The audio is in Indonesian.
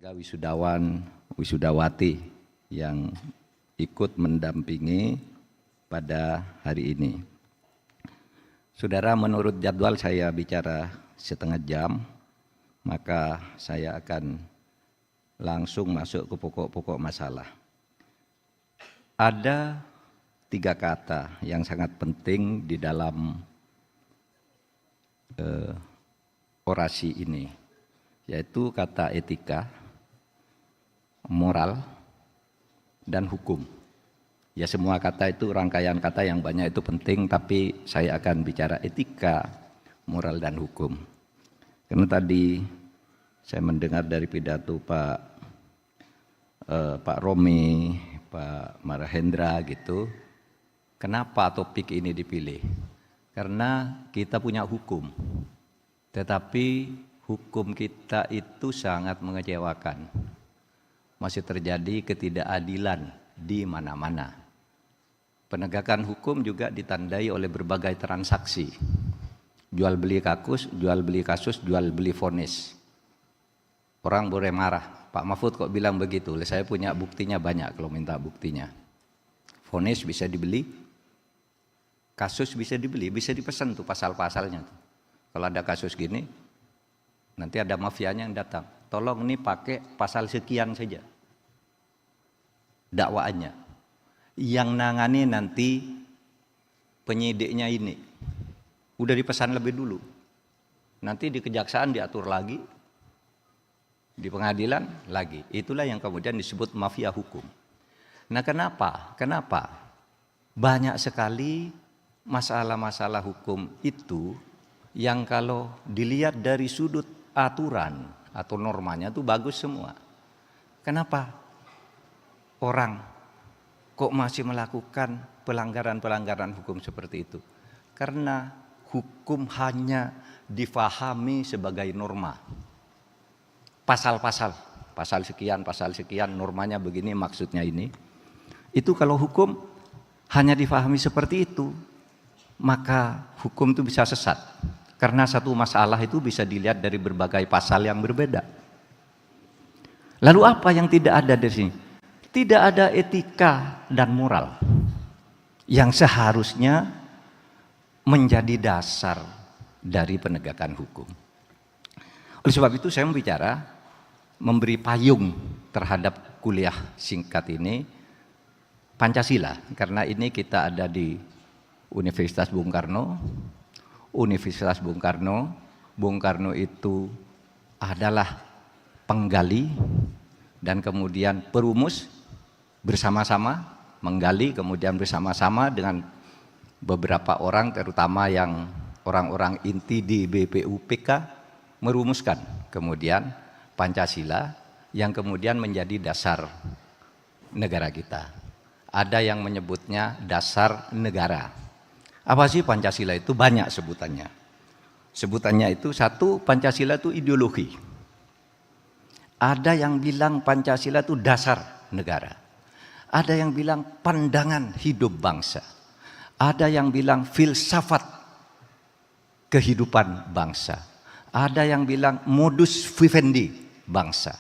keluarga wisudawan, wisudawati yang ikut mendampingi pada hari ini. Saudara, menurut jadwal saya bicara setengah jam, maka saya akan langsung masuk ke pokok-pokok masalah. Ada 3 kata yang sangat penting di dalam orasi ini, yaitu kata etika, moral, dan hukum. Ya, semua kata itu rangkaian kata yang banyak itu penting, tapi saya akan bicara etika, moral, dan hukum. Karena tadi saya mendengar dari pidato Pak Romi, Pak Marahendra gitu, kenapa topik ini dipilih? Karena kita punya hukum, tetapi hukum kita itu sangat mengecewakan. Masih terjadi ketidakadilan di mana-mana. Penegakan hukum juga ditandai oleh berbagai transaksi. Jual beli kasus, jual beli vonis. Orang boleh marah, Pak Mahfud kok bilang begitu? Saya punya buktinya banyak kalau minta buktinya. Vonis bisa dibeli, kasus bisa dibeli, bisa dipesan tuh pasal-pasalnya. Kalau ada kasus gini, nanti ada mafianya yang datang. Tolong nih pakai pasal sekian saja dakwaannya. Yang nangani nanti penyidiknya ini. Udah dipesan lebih dulu. Nanti di kejaksaan diatur lagi, di pengadilan lagi. Itulah yang kemudian disebut mafia hukum. Nah, kenapa? Banyak sekali masalah-masalah hukum itu yang kalau dilihat dari sudut aturan atau normanya itu bagus semua. Kenapa orang kok masih melakukan pelanggaran-pelanggaran hukum seperti itu? Karena hukum hanya difahami sebagai norma. Pasal-pasal, pasal sekian, normanya begini, maksudnya ini. Itu kalau hukum hanya difahami seperti itu, maka hukum itu bisa sesat. Karena satu masalah itu bisa dilihat dari berbagai pasal yang berbeda. Lalu apa yang tidak ada di sini? Tidak ada etika dan moral yang seharusnya menjadi dasar dari penegakan hukum. Oleh sebab itu saya memberi payung terhadap kuliah singkat ini Pancasila, karena ini kita ada di Universitas Bung Karno. Universitas Bung Karno itu adalah penggali dan kemudian perumus bersama-sama, menggali kemudian bersama-sama dengan beberapa orang, terutama yang orang-orang inti di BPUPK, merumuskan kemudian Pancasila yang kemudian menjadi dasar negara kita. Ada yang menyebutnya dasar negara. Apa sih Pancasila itu? Banyak sebutannya. Sebutannya itu, satu, Pancasila itu ideologi. Ada yang bilang Pancasila itu dasar negara. Ada yang bilang pandangan hidup bangsa. Ada yang bilang filsafat kehidupan bangsa. Ada yang bilang modus vivendi bangsa.